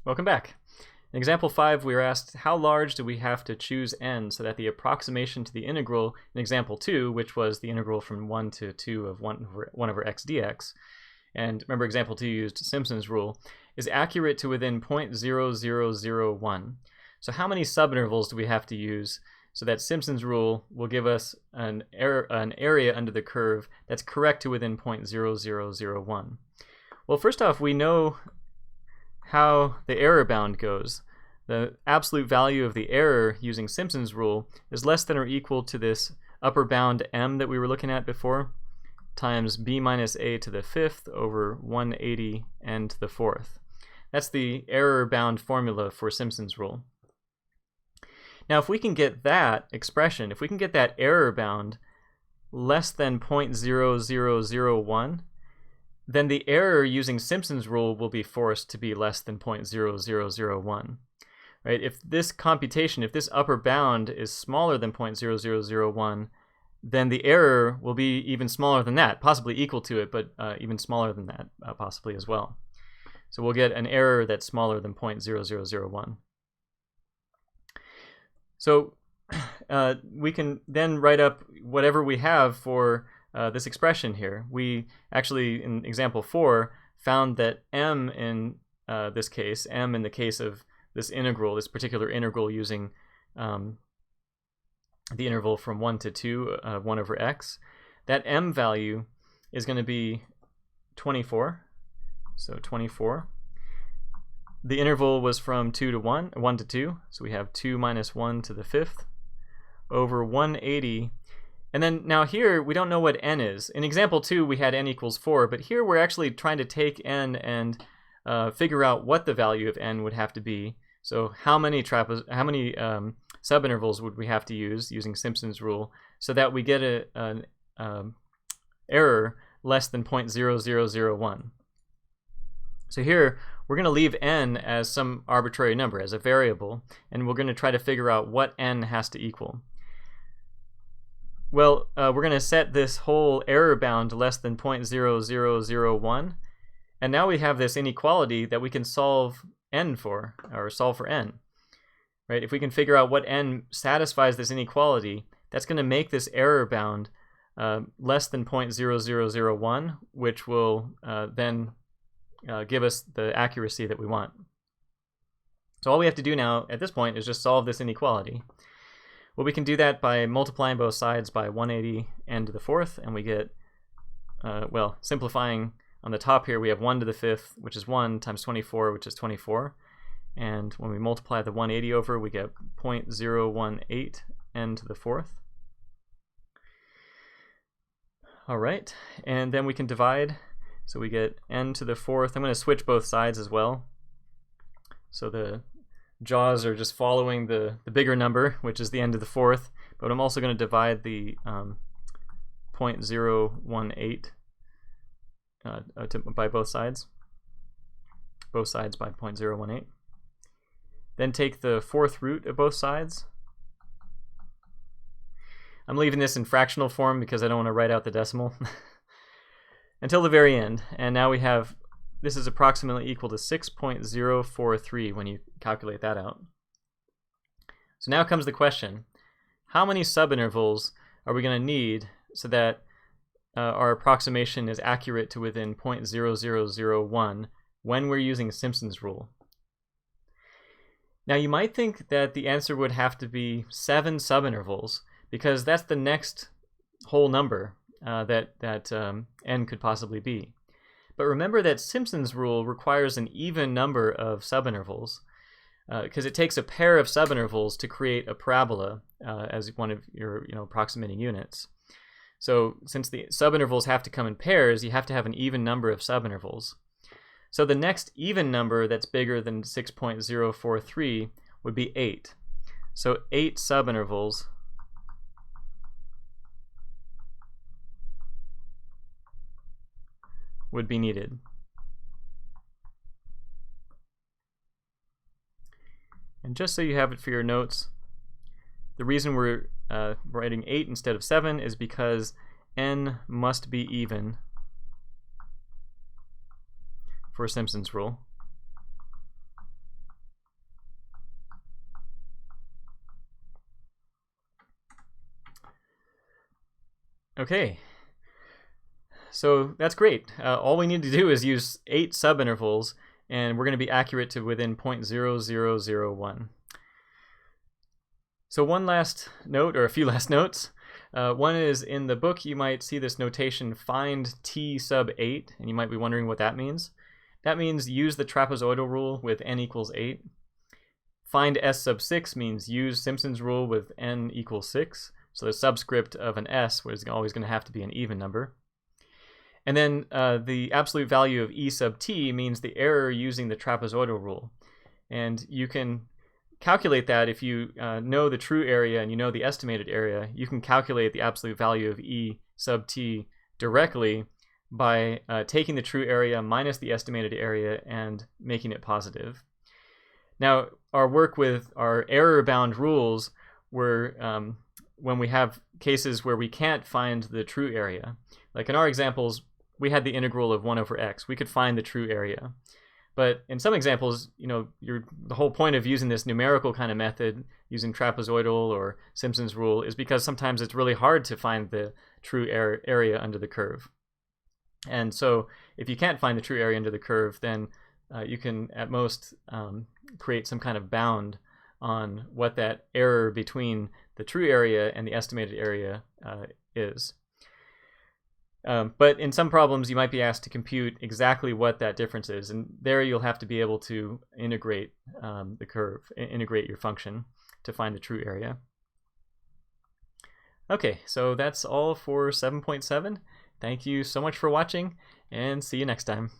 Welcome back. In example 5, we were asked how large do we have to choose n so that the approximation to the integral in example 2, which was the integral from 1 to 2 of 1 over x dx, and remember example 2 used Simpson's rule, is accurate to within 0.0001. So how many subintervals do we have to use so that Simpson's rule will give us an area under the curve that's correct to within 0.0001? Well, first off, we know how the error bound goes. The absolute value of the error using Simpson's rule is less than or equal to this upper bound m that we were looking at before, times b minus a to the 5th over 180 n to the 4th. That's the error bound formula for Simpson's rule. Now if we can get that expression, if we can get that error bound less than 0.0001, then the error using Simpson's rule will be forced to be less than 0.0001. Right? If this computation, if this upper bound is smaller than 0.0001, then the error will be even smaller than that, possibly equal to it, but even smaller than that, possibly as well. So we'll get an error that's smaller than 0.0001. So we can then write up whatever we have for this expression here. We actually, in example 4, found that m in this case, m in the case of this integral, this particular integral using the interval from 1 to 2, 1 over x, that m value is going to be 24. So 24. The interval was from 2 to 1, 1 to 2, so we have 2 minus 1 to the 5th over 180. And then now here, we don't know what n is. In example 2, we had n equals 4, but here we're actually trying to take n and figure out what the value of n would have to be. So how many subintervals would we have to use using Simpson's rule so that we get an error less than 0.0001. So here, we're going to leave n as some arbitrary number, as a variable, and we're going to try to figure out what n has to equal. Well, we're going to set this whole error bound less than 0.0001, and now we have this inequality that we can solve n for, or solve for n. Right? If we can figure out what n satisfies this inequality, that's going to make this error bound less than 0.0001, which will then give us the accuracy that we want. So all we have to do now at this point is just solve this inequality. Well, we can do that by multiplying both sides by 180 n to the 4th, and we get, well, simplifying on the top here, we have 1 to the 5th, which is 1, times 24, which is 24. And when we multiply the 180 over, we get 0.018 n to the 4th. All right, and then we can divide. So we get n to the 4th. I'm going to switch both sides as well. So the jaws are just following the bigger number, which is the n to the 4th. But I'm also going to divide the 0.018 by both sides. Both sides by 0.018. Then take the 4th root of both sides. I'm leaving this in fractional form because I don't want to write out the decimal. Until the very end, and now we have, this is approximately equal to 6.043 when you calculate that out. So now comes the question, how many subintervals are we going to need so that our approximation is accurate to within 0.0001 when we're using Simpson's rule? Now you might think that the answer would have to be 7 subintervals, because that's the next whole number that n could possibly be. But remember that Simpson's rule requires an even number of subintervals, because it takes a pair of subintervals to create a parabola as one of your approximating units. So since the subintervals have to come in pairs, you have to have an even number of subintervals. So the next even number that's bigger than 6.043 would be 8. So 8 subintervals would be needed. And just so you have it for your notes, the reason we're writing 8 instead of 7 is because n must be even for Simpson's rule. Okay, so that's great. All we need to do is use 8 subintervals, and we're going to be accurate to within 0.0001. So one last note, or a few last notes. One is in the book you might see this notation find t sub 8, and you might be wondering what that means. That means use the trapezoidal rule with n equals 8. Find s sub 6 means use Simpson's rule with n equals 6. So the subscript of an s is always going to have to be an even number. And then the absolute value of e sub t means the error using the trapezoidal rule. And you can calculate that if you know the true area and you know the estimated area. You can calculate the absolute value of e sub t directly by taking the true area minus the estimated area and making it positive. Now, our work with our error-bound rules were when we have cases where we can't find the true area. Like in our examples, we had the integral of 1 over x. We could find the true area. But in some examples, the whole point of using this numerical kind of method, using trapezoidal or Simpson's rule, is because sometimes it's really hard to find the true area under the curve. And so if you can't find the true area under the curve, then you can at most create some kind of bound on what that error between the true area and the estimated area is. But in some problems, you might be asked to compute exactly what that difference is, and there you'll have to be able to integrate the curve, integrate your function to find the true area. Okay, so that's all for 7.7. Thank you so much for watching, and see you next time.